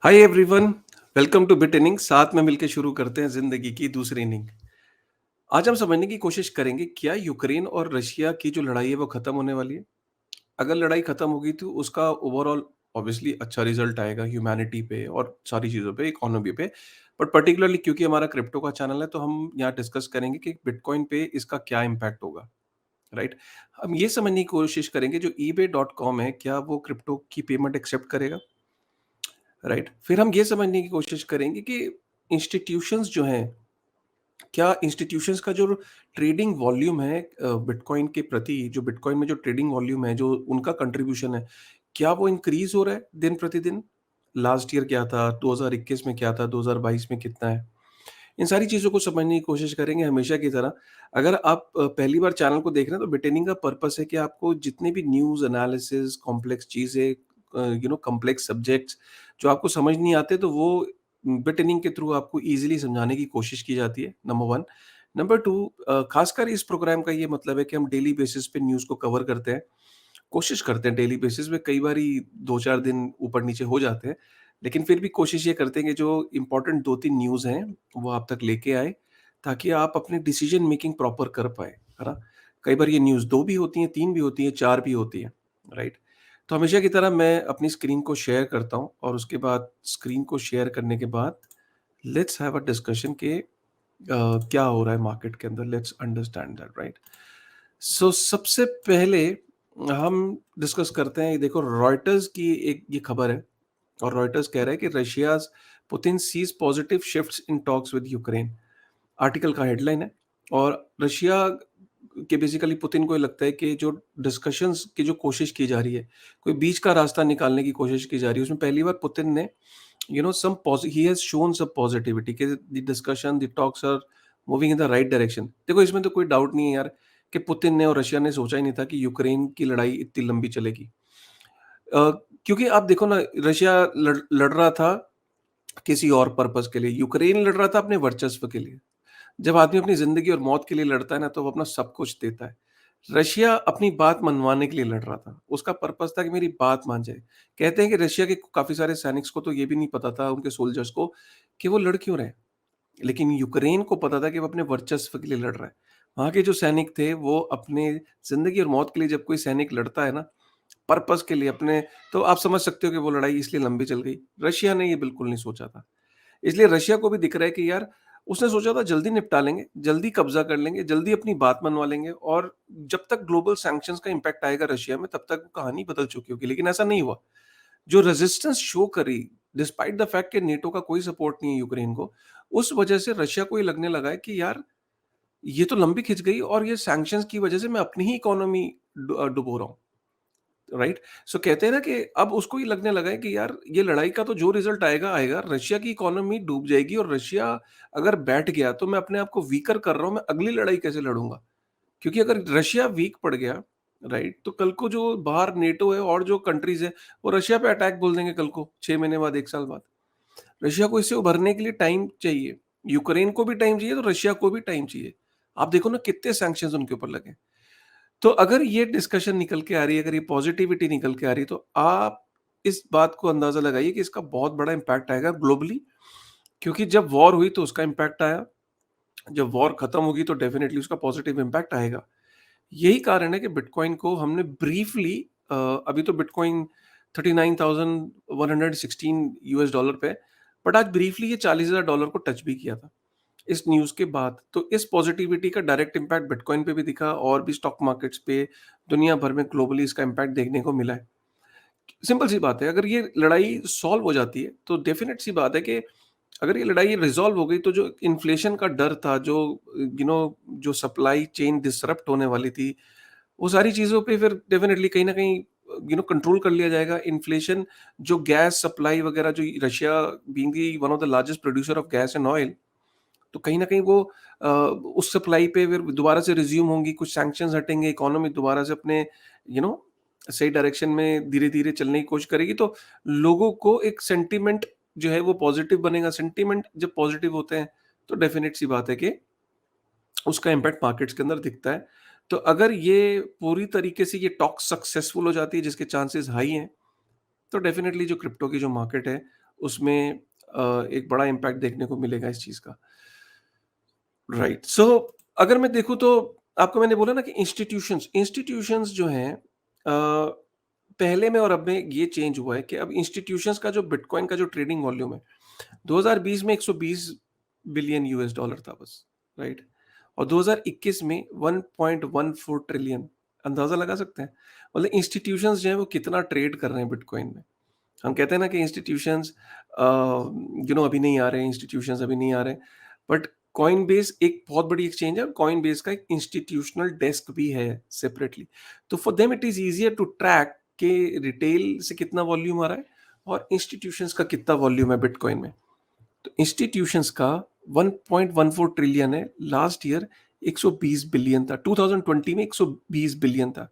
Hi everyone, welcome two bit inning. साथ में मिलकर शुरू करते हैं जिंदगी की दूसरी इनिंग। आज हम समझने की कोशिश करेंगे क्या यूक्रेन और रशिया की जो लड़ाई है वो खत्म होने वाली है। अगर लड़ाई खत्म होगी तो उसका ओवरऑल ऑब्वियसली अच्छा रिजल्ट आएगा ह्यूमैनिटी पे और सारी चीज़ों पे, इकोनॉमी पे। बट पर्टिकुलरली क्योंकि हमारा क्रिप्टो का चैनल है तो हम यहाँ डिस्कस करेंगे कि बिटकॉइन पे इसका क्या इम्पैक्ट होगा। राइट। हम ये समझने की कोशिश करेंगे जो ebay.com है क्या वो क्रिप्टो की पेमेंट एक्सेप्ट करेगा। राइट। फिर हम ये समझने की कोशिश करेंगे कि इंस्टीट्यूशंस जो हैं, क्या इंस्टीट्यूशंस का जो ट्रेडिंग वॉल्यूम है बिटकॉइन के प्रति, जो बिटकॉइन में जो ट्रेडिंग वॉल्यूम है, जो उनका कंट्रीब्यूशन है, क्या वो इंक्रीज हो रहा है दिन प्रतिदिन। लास्ट ईयर क्या था, 2021 में क्या था, 2022 में कितना है। इन सारी चीज़ों को समझने की कोशिश करेंगे हमेशा की तरह। अगर आप पहली बार चैनल को देख रहे हैं तो बिटेनिंग का पर्पस है कि आपको जितने भी न्यूज़ एनालिसिस, कॉम्प्लेक्स चीज़ें, कॉम्प्लेक्स सब्जेक्ट्स जो आपको समझ नहीं आते तो वो बिटेनिंग के थ्रू आपको ईज़िली समझाने की कोशिश की जाती है, नंबर 1। नंबर 2, खासकर इस प्रोग्राम का ये मतलब है कि हम डेली बेसिस पे न्यूज़ को कवर करते हैं। कोशिश करते हैं डेली बेसिस पे, कई बारी 2-4 दिन ऊपर-नीचे हो जाते हैं। लेकिन फिर भी कोशिश ये करते हैं कि जो इम्पोर्टेंट 2-3 न्यूज़ हैं, वो आप तक लेके आएँ, ताकि आप अपनी डिसीजन मेकिंग प्रॉपर कर पाएँ, है ना? कई बार ये न्यूज़ 2 भी होती हैं, 3 भी होती हैं, 4 भी होती हैं, राइट? तो हमेशा की तरह मैं अपनी स्क्रीन को शेयर करता हूँ और उसके बाद स्क्रीन को शेयर करने के बाद लेट्स हैव अ डिस्कशन कि क्या हो रहा है मार्केट के अंदर, लेट्स अंडरस्टैंड दैट, राइट? सो सबसे पहले हम डिस्कस करते हैं, ये देखो रॉयटर्स की एक ये खबर है और रॉयटर्स कह रहा है कि Russia's Putin sees positive shifts in talks with Ukraine. Article का हेडलाइन है। और रशिया के बेसिकली पुतिन को ये लगता है कि जो डिस्कशंस की जो कोशिश की जा रही है, कोई बीच का रास्ता निकालने की कोशिश की जा रही है, उसमें पहली बार पुतिन ने some he has shown some positivity कि the discussion, the talks are moving in the right direction. देखो इसमें तो कोई डाउट नहीं है यार कि पुतिन ने और रशिया ने सोचा ही नहीं था कि यूक्रेन की लड़ाई इतनी लंबी चलेगी। अ, क्योंकि आप देखो ना, रशिया लड़ लड़ रहा था किसी और पर्पस के लिए, यूक्रेन लड़ रहा था अपने वर्चस्व के लिए। जब आदमी अपनी ज़िंदगी और मौत के लिए लड़ता है ना, तो वो अपना सब कुछ देता है। रशिया अपनी बात मनवाने के लिए लड़ रहा था। उसका पर्पस था कि मेरी बात मान जाए। कहते हैं कि रशिया के काफ़ी सारे सैनिक्स को तो ये भी नहीं पता था, उनके सोल्जर्स को, कि वो लड़ क्यों रहे हैं। लेकिन यूक्रेन को पता था कि वो अपने वर्चस्व के लिए लड़ रहा है। वहाँ के जो सैनिक थे, वो अपने ज़िंदगी और मौत के लिए, जब कोई सैनिक लड़ता है ना, पर्पस के लिए अपने, तो आप समझ सकते हो कि वो लड़ाई इसलिए लंबी चल गई। रशिया ने ये बिल्कुल नहीं सोचा था। इसलिए रशिया को भी दिख रहा है कि यार, उसने सोचा था जल्दी निपटा लेंगे, जल्दी कब्ज़ा कर लेंगे, जल्दी अपनी बात मनवा लेंगे और जब तक ग्लोबल सैंक्शंस का इम्पैक्ट आएगा रशिया में, तब तक कहानी बदल चुकी होगी। लेकिन ऐसा नहीं हुआ। जो रेजिस्टेंस शो करी, डिस्पाइट द फैक्ट कि नेटो का कोई सपोर्ट नहीं है यूक्रेन को, उस वजह से रशिया को ये लगने लगा है कि यार, ये तो लंबी खिंच गई और ये सैंक्शंस की वजह से मैं अपनी ही इकोनॉमी डुबो रहा हूँ। राइट। सो कहते हैं ना कि अब उसको ये लगने लगा है कि यार, ये लड़ाई का तो जो रिजल्ट आएगा आएगा, रशिया की इकोनॉमी डूब जाएगी और रशिया अगर बैठ गया तो मैं अपने आप को वीकर कर रहा हूँ, मैं अगली लड़ाई कैसे लड़ूंगा। क्योंकि अगर रशिया वीक पड़ गया, राइट, तो कल को जो बाहर नेटो है और जो कंट्रीज है, वो रशिया पे अटैक बोल देंगे कल को, 6 महीने बाद, 1 साल बाद। रशिया को इससे उभरने के लिए टाइम चाहिए। यूक्रेन को भी टाइम चाहिए, तो रशिया को भी टाइम चाहिए। आप देखो ना कितने सैंक्शंस उनके ऊपर लगे। तो अगर ये डिस्कशन निकल के आ रही है, अगर ये पॉजिटिविटी निकल के आ रही है, तो आप इस बात को अंदाज़ा लगाइए कि इसका बहुत बड़ा इम्पैक्ट आएगा ग्लोबली। क्योंकि जब वॉर हुई तो उसका इम्पैक्ट आया, जब वॉर खत्म होगी तो डेफिनिटली उसका पॉजिटिव इम्पैक्ट आएगा। यही कारण है कि बिटकॉइन को हमने ब्रीफली, अभी तो बिटकॉइन 39,116 यूएस डॉलर पे है, बट आज ब्रीफली ये $40,000 को टच भी किया था इस न्यूज़ के बाद। तो इस पॉजिटिविटी का डायरेक्ट इम्पैक्ट बिटकॉइन पे भी दिखा और भी स्टॉक मार्केट्स पे, दुनिया भर में ग्लोबली इसका इम्पैक्ट देखने को मिला है। सिंपल सी बात है, अगर ये लड़ाई सॉल्व हो जाती है तो डेफिनेट सी बात है कि अगर ये लड़ाई रिज़ॉल्व हो गई तो जो इन्फ्लेशन का डर था, जो जो सप्लाई चेन डिसरप्ट होने वाली थी, वो सारी चीज़ों पे फिर डेफिनेटली कहीं न कहीं कंट्रोल कर लिया जाएगा। इन्फ्लेशन, जो गैस सप्लाई वगैरह, जो Russia being the one of the largest producer of gas and oil, तो कहीं न कहीं वो उस सप्लाई पे फिर दोबारा से रिज़्यूम होंगी, कुछ सैंक्शंस हटेंगे, इकोनॉमी दोबारा से अपने यू नो सही डायरेक्शन में धीरे-धीरे चलने की कोशिश करेगी, तो लोगों को एक सेंटिमेंट जो है वो पॉज़िटिव बनेगा। सेंटिमेंट जब पॉज़िटिव होते हैं, तो डेफ़िनेट सी बात है कि उसका इम्पैक्ट मार्केट्स के अंदर दिखता है। तो अगर ये पूरी तरीके से ये टॉक सक्सेसफुल हो जाती है, जिसके चांसेस हाई हैं, तो डेफ़िनेटली जो क्रिप्टो की जो मार्केट है, उसमें एक बड़ा इम्पैक्ट देखने को मिलेगा इस चीज़ का। राइट। सो अगर मैं देखूँ तो आपको मैंने बोला ना कि इंस्टीट्यूशंस इंस्टीट्यूशंस जो हैं पहले में और अब में ये चेंज हुआ है कि अब इंस्टीट्यूशंस का जो बिटकॉइन का जो ट्रेडिंग वॉल्यूम है, 2020 में 120 बिलियन यूएस डॉलर था बस, राइट? और 2021 में 1.14 ट्रिलियन, अंदाज़ा लगा सकते हैं? मतलब इंस्टीट्यूशंस जो हैं वो कितना ट्रेड कर रहे हैं बिटकॉइन में। हम कहते हैं ना कि इंस्टीट्यूशंस अभी नहीं आ रहे हैं, इंस्टीट्यूशंस अभी नहीं आ रहे हैं, बट कॉइनबेस एक बहुत बड़ी एक्सचेंज है और कॉइनबेस का एक इंस्टीट्यूशनल डेस्क भी है सेपरेटली। तो for them it is easier to track कि रिटेल से कितना वॉल्यूम आ रहा है और इंस्टीट्यूशंस का कितना वॉल्यूम है बिटकॉइन में। तो इंस्टीट्यूशंस का 1.14 ट्रिलियन है, लास्ट ईयर 120 बिलियन था, 2020 में 120 बिलियन था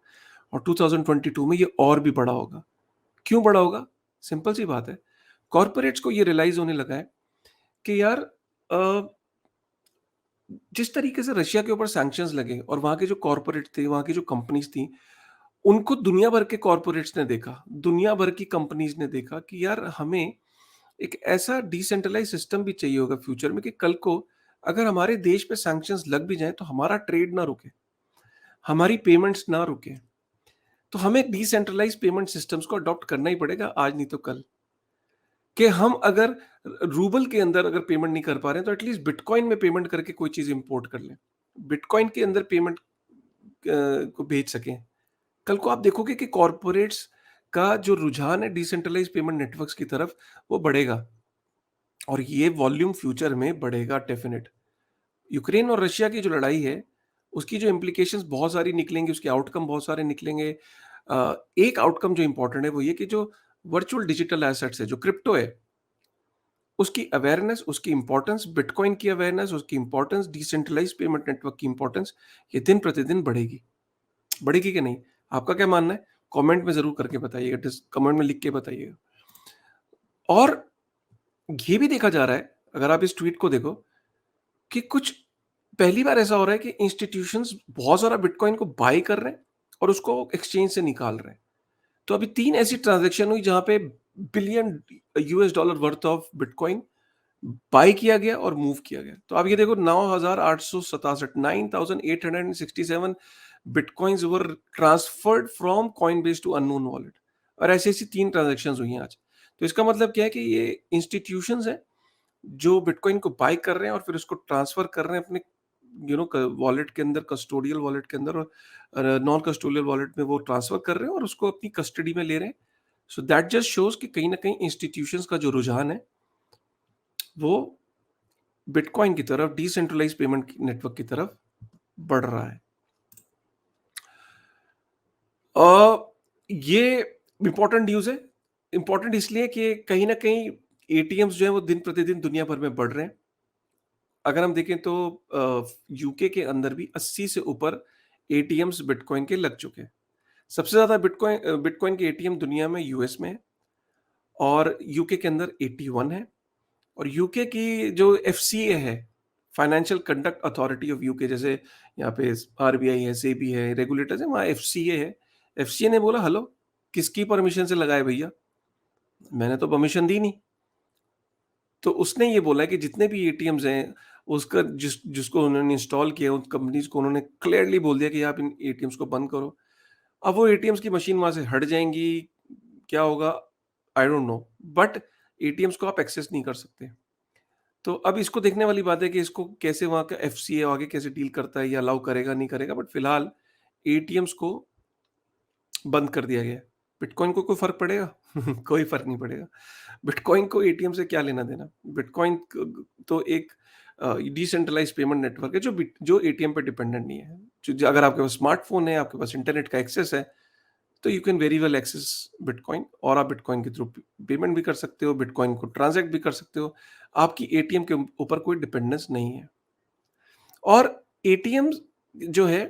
और 2022 में ये और भी बड़ा होगा। क्यों बड़ा होगा? सिंपल सी बात है। कॉर्पोरेट्स को ये रियलाइज़ होने लगा है कि यार अ, जिस तरीके से रशिया के ऊपर सैंक्शंस लगे और वहाँ के जो कॉर्पोरेट थे, वहाँ की जो कंपनीज़ थी, उनको दुनिया भर के कॉर्पोरेट्स ने देखा, दुनिया भर की कंपनीज़ ने देखा कि यार हमें एक ऐसा डिसेंट्रलाइज़ सिस्टम भी चाहिए होगा फ्यूचर में कि कल को अगर हमारे देश पे सैंक्शंस लग भी जाएँ तो हमारा ट्रेड ना रुके, हमारी पेमेंट्स ना रुके। तो हमें डिसेंट्रलाइज़ पेमेंट सिस्टम्स को अडॉप्ट करना ही पड़ेगा आज नहीं तो कल। कि हम अगर रूबल के अंदर अगर पेमेंट नहीं कर पा रहे हैं तो एटलीस्ट बिटकॉइन में पेमेंट करके कोई चीज़ इंपोर्ट कर लें। बिटकॉइन के अंदर पेमेंट को भेज सकें। कल को आप देखोगे कि कॉर्पोरेट्स का जो रुझान है डिसेंट्रलाइज्ड पेमेंट नेटवर्क्स की तरफ वो बढ़ेगा और ये वॉल्यूम फ्यूचर में बढ़ेगा डेफिनिट। यूक्रेन और रशिया की जो लड़ाई है, उसकी जो इम्प्लीकेशंस बहुत सारी निकलेंगी, उसके आउटकम बहुत सारे निकलेंगे। एक आउटकम जो इम्पोर्टेंट है वो ये कि जो वर्चुअल डिजिटल एसेट्स है, जो क्रिप्टो है, उसकी अवेयरनेस, उसकी इम्पोर्टेंस, बिटकॉइन की अवेयरनेस, उसकी इम्पोर्टेंस, डिसेंट्रलाइज्ड पेमेंट नेटवर्क की इम्पोर्टेंस, ये दिन प्रतिदिन बढ़ेगी। बढ़ेगी कि नहीं? आपका क्या मानना है? कमेंट में ज़रूर करके बताइएगा, कमेंट में लिख के बताइएगा। और ये भी देखा जा रहा है, अगर आप इस ट्वीट को देखो, कि कुछ पहली बार ऐसा हो रहा है कि इंस्टीट्यूशंस बहुत सारा बिटकॉइन को बाय कर रहे हैं और उसको एक्सचेंज से निकाल रहे हैं। तो अभी 3 ऐसी ट्रांज़ैक्शन हुई जहाँ पे billion US dollar worth of bitcoin buy किया गया और मूव किया गया। तो आप ये देखो 9,867 9,867 bitcoins were transferred from Coinbase to unknown wallet और ऐसी-ऐसी 3 ट्रांज़ैक्शंस हुई हैं आज। तो इसका मतलब क्या है कि ये इंस्टीट्यूशंस हैं, जो बिटकॉइन को बाय कर रहे हैं और फिर उसको ट्रांसफर कर रहे हैं अपने वॉलेट के अंदर, कस्टोडियल वॉलेट के अंदर और नॉन कस्टोडियल वॉलेट में वो ट्रांसफर कर रहे हैं और उसको अपनी कस्टडी में ले रहे हैं। सो दैट जस्ट शोज़ कि कहीं न कहीं इंस्टीट्यूशंस का जो रुझान है, वो बिटकॉइन की तरफ, डिसेंट्रलाइज्ड पेमेंट नेटवर्क की तरफ बढ़ रहा है। ये इम्पोर्टेंट न्यूज़ है। इम्पोर्टेंट इसलिए कि कहीं न कहीं एटीएम्स जो हैं वो दिन प्रतिदिन दुनिया भर में बढ़ रहे हैं। अगर हम देखें तो यूके के अंदर भी 80 से ऊपर एटीएम्स बिटकॉइन के लग चुके हैं। सबसे ज़्यादा बिटकॉइन के एटीएम दुनिया में यूएस में है और यूके के अंदर 81 है और यूके की जो एफसीए है, financial conduct authority of UK, जैसे यहाँ पे आरबीआई है, सेबी है, रेगुलेटर्स है, वहाँ एफसीए है। एफसीए ने बोला हेलो, किसकी परमिशन से लगाए भैया? मैंने तो परमिशन दी नहीं। तो उसने ये बोला है कि जितने भी एटीएम्स हैं, उसका जिसको उन्होंने इंस्टॉल किया, उन कंपनीज़ को उन्होंने क्लियरली बोल दिया कि आप इन एटीएम्स को बंद करो। अब वो एटीएम्स की मशीन वहाँ से हट जाएँगी, क्या होगा? I don't know, but ATMs को आप एक्सेस नहीं कर सकते। तो अब इसको देखने वाली बात है कि इसको कैसे वहाँ का एफसीए आगे कैसे डील करता है या अलाउ करेगा, नहीं करेगा, बट फिलहाल एटीएम्स को बंद कर दिया गया है। बिटकॉइन को कोई फ़र्क पड़ेगा? कोई फ़र्क नहीं पड़ेगा। बिटकॉइन को एटीएम से क्या लेना-देना? बिटकॉइन क तो एक डिसेंट्रलाइज़्ड पेमेंट नेटवर्क है जो एटीएम पे डिपेंडेंट नहीं है। जो अगर आपके पास स्मार्टफ़ोन है, आपके पास इंटरनेट का एक्सेस है, तो you can very well access bitcoin और आप बिटकॉइन के थ्रू पेमेंट भी कर सकते हो, बिटकॉइन को ट्रांज़ैक्ट भी कर सकते हो। आपकी एटीएम के ऊपर कोई डिपेंडेंस नहीं है। और एटीएम्स जो है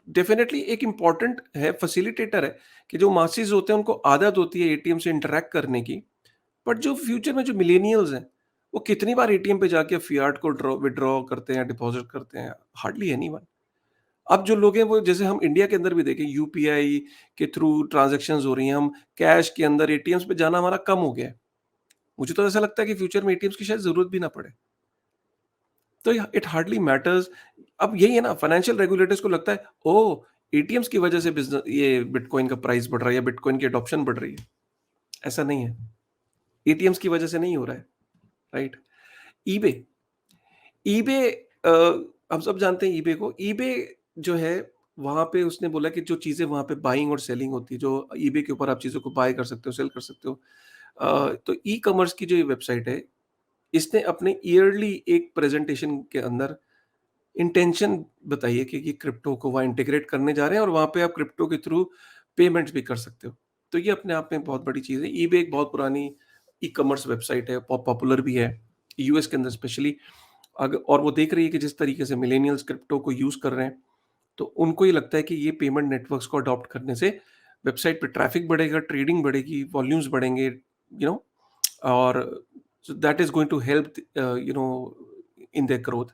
डेफ़िनेटली एक इम्पोर्टेंट है, फैसिलिटेटर है कि जो मासेस होते हैं उनको आदत होती है एटीएम से इंटरैक्ट करने की। बट जो फ्यूचर में जो मिलेनियल्स हैं, वो कितनी बार एटीएम पे जाके फिएट को विथड्रॉ करते हैं, डिपॉज़िट करते हैं? Hardly anyone. अब जो लोग हैं वो जैसे हम इंडिया के अंदर भी देखें यूपीआई के थ्रू ट्रांज़ैक्शंस हो रही हैं, हम कैश के अंदर एटीएम्स पे जाना हमारा कम हो गया है। मुझे तो ऐसा लगता है कि फ्यूचर में एटीएम्स की शायद ज़रूरत भी ना पड़े। तो य इट हार्डली मैटर्स। अब यही है ना, फाइनेंशियल रेगुलेटर्स को लगता है, ओह! एटीएम्स की वजह से ये बिटकॉइन का प्राइस बढ़ रहा है या बिटकॉइन की एडॉप्शन बढ़ रही है। ऐसा नहीं है। एटीएम्स की वजह से नहीं हो रहा है, राइट? ईबे ईबे अ, हम सब जानते हैं ईबे को। ईबे जो है, वहाँ पे उसने बोला कि जो चीज़ें वहाँ पे बाइंग और सेलिंग होती है, जो ईबे के ऊपर आप चीज़ों को बाय कर सकते हो, सेल कर सकते हो। तो ई-कॉमर्स की जो ये वेबसाइट है, इसने अपने ईयरली एक प्रेज़ेंटेशन के अंदर इंटेंशन बताई है कि क्रिप्टो को वहाँ इंटीग्रेट करने जा रहे हैं और वहाँ पे आप क्रिप्टो के थ्रू पेमेंट्स भी कर सकते हो। तो ये अपने आप में बहुत बड़ी चीज़ है। ईबे एक बहुत पुरानी ई-कॉमर्स वेबसाइट है, पॉपुलर भी है, यूएस के अंदर स्पेशली। और वो देख रही है कि जिस तरीके से मिलेनियल्स क्रिप्टो को यूज़ कर रहे हैं, तो उनको ये लगता है कि ये पेमेंट नेटवर्क्स को अडॉप्ट करने से वेबसाइट पे ट्रैफिक बढ़ेगा, ट्रेडिंग बढ़ेगी, वॉल्यूम्स बढ़ेंगे, और so that is going to help in their growth.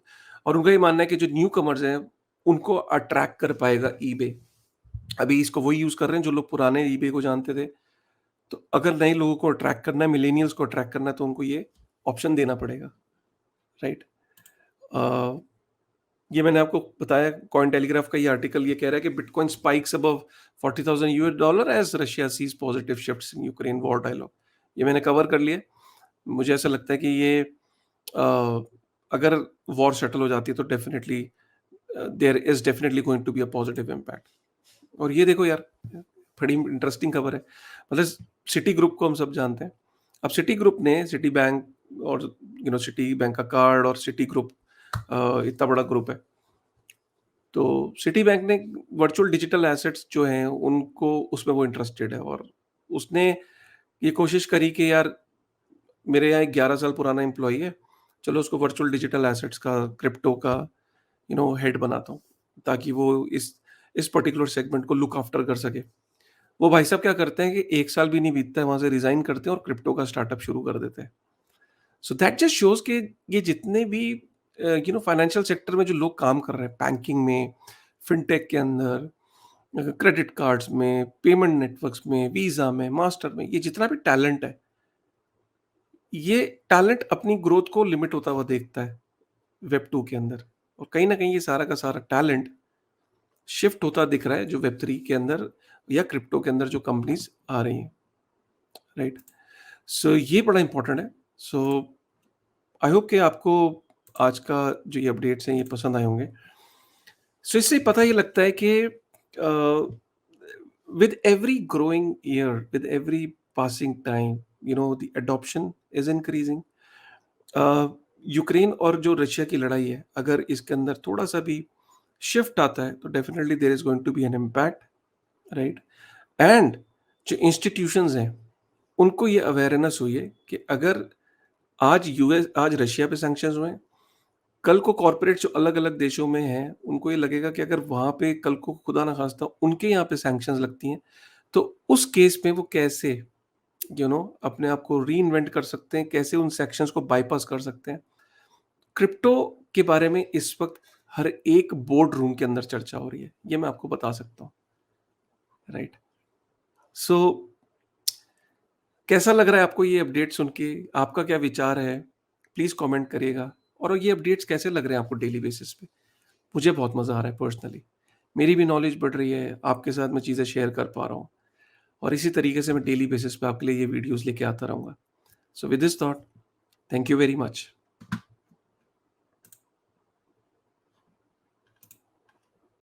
और उनका ये मानना है कि जो न्यू कमर्स हैं, उनको अट्रैक्ट कर पाएगा ईबे। अभी इसको वही यूज़ कर रहे हैं जो लोग पुराने ईबे को जानते थे। तो अगर नए लोगों को अट्रैक्ट करना है, मिलेनियल्स को अट्रैक्ट करना है, तो उनको ये ऑप्शन देना पड़ेगा, राइट? अ ये मैंने आपको बताया, कॉइन टेलीग्राफ का ये आर्टिकल ये कह रहा है कि bitcoin spikes above $40,000 as Russia sees positive shifts in Ukraine war dialogue. ये मैंने कवर कर लिया। मुझे ऐसा लगता है कि ये अगर वॉर सेटल हो जाती है तो definitely there is definitely going to be a positive impact. और ये देखो यार, बड़ी इंटरेस्टिंग खबर है। मतलब सिटी ग्रुप को हम सब जानते हैं। अब सिटी ग्रुप ने सिटी बैंक और सिटी बैंक का कार्ड और सिटी ग्रुप इतना बड़ा ग्रुप है। तो सिटी बैंक ने वर्चुअल डिजिटल एसेट्स जो हैं उनको उसमें वो इंटरेस्टेड है, और उसने ये कोशिश करी कि यार मेरे यहाँ एक 11 साल पुराना एम्प्लॉयी है, चलो उसको वर्चुअल डिजिटल एसेट्स का, क्रिप्टो का हेड बनाता हूँ, ताकि वो इस पर्टिकुलर सेगमेंट को लुक आफ्टर कर सके। वो भाई साहब क्या करते हैं कि 1 साल भी नहीं बीतता है, वहाँ से रिज़ाइन करते हैं और क्रिप्टो का स्टार्टअप शुरू कर देते हैं। सो दैट जस्ट शोज़ कि ये जितने भी फाइनेंशियल सेक्टर में जो लोग काम कर रहे हैं, बैंकिंग में, फिनटेक के अंदर, क्रेडिट कार्ड्स में, पेमेंट नेटवर्क्स में, वीज़ा में, मास्टर में, ये जितना भी टैलेंट है, ये टैलेंट अपनी ग्रोथ को लिमिट होता हुआ देखता है वेब 2 के अंदर। और कहीं न कहीं ये सारा का सारा टैलेंट शिफ्ट होता दिख रहा है जो वेब 3 के अंदर या क्रिप्टो के अंदर जो कंपनीज़ आ रही हैं, राइट? सो ये बड़ा इम्पोर्टेंट है। सो आई होप कि आपको आज का जो ये अपडेट्स हैं ये पसंद आए होंगे। सो इससे पता ये लगता है कि with every growing year, with every passing time, the adoption is increasing. uh, Ukraine और जो रशिया की लड़ाई है, अगर इसके अंदर थोड़ा सा भी शिफ्ट आता है तो definitely there is going to be an impact, right? And जो इंस्टीट्यूशंस हैं उनको ये अवेयरनेस हुई है कि अगर आज रशिया पे सैंक्शंस हुए हैं, कल को कॉर्पोरेट जो अलग-अलग देशों में हैं, उनको ये लगेगा कि अगर वहाँ पे कल को खुदा ना खास्ता उनके यहाँ पे सैंक्शंस लगती हैं, तो उस केस में वो कैसे अपने आप को रीइन्वेंट कर सकते हैं, कैसे उन सेक्शंस को बायपास कर सकते हैं। क्रिप्टो के बारे में इस वक़्त हर एक बोर्ड रूम के अंदर चर्चा हो रही है, ये मैं आपको बता सकता हूँ, राइट? सो कैसा लग रहा है आपको ये अपडेट सुन के? आपका क्या विचार है? प्लीज़ कमेंट करिएगा। और ये अपडेट्स कैसे लग रहे हैं आपको डेली बेसिस पे? मुझे बहुत मज़ा आ रहा है पर्सनली। मेरी भी नॉलेज बढ़ रही है, आपके साथ मैं चीज़ें शेयर कर पा रहा हूँ, और इसी तरीके से मैं डेली बेसिस पे आपके लिए ये वीडियोज़ लेके आता रहूँगा। So with this thought, thank you very much.